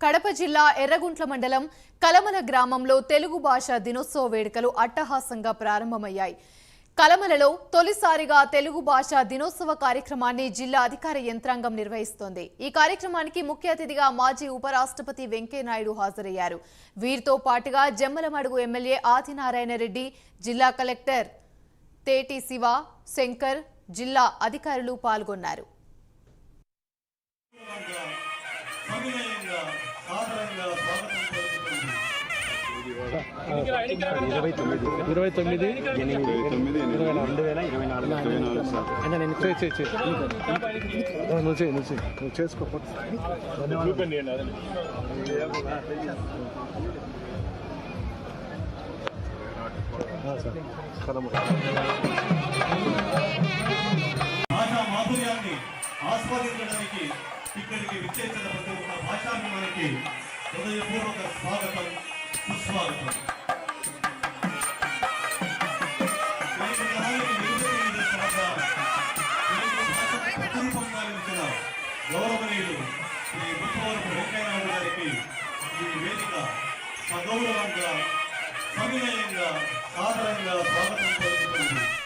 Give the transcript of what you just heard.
కడప జిల్లా ఎర్రగుంట్ల మండలం కలమల గ్రామంలో తెలుగు భాషా దినోత్సవ వేడుకలు అట్టహాసంగా ప్రారంభమయ్యాయి. కలమలలో తొలిసారిగా తెలుగు భాషా దినోత్సవ కార్యక్రమాన్ని జిల్లా అధికార యంత్రాంగం నిర్వహిస్తోంది. ఈ కార్యక్రమానికి ముఖ్య అతిథిగా మాజీ ఉపరాష్ట్రపతి వెంకయ్యనాయుడు హాజరయ్యారు. వీరితో పాటుగా జమ్మలమడుగు ఎమ్మెల్యే ఆదినారాయణ రెడ్డి, జిల్లా కలెక్టర్ తేటి శివ, శంకర్, జిల్లా అధికారులు పాల్గొన్నారు. మాధుర్యాన్ని ఆస్వాదించడానికి ఇక్కడికి విచ్చేసిన ప్రతి ఒక్క భాషాభిమానికి హృదయపూర్వక స్వాగతం, సుస్వాగతం. గౌరవనీయులు శ్రీ ముఖ్యవరపు వెంకయ్యనాయుడు గారికి ఈ వేదిక సగౌరవంగా, సవినయంగా, సాదరంగా స్వాగతం పలుకుతుంది.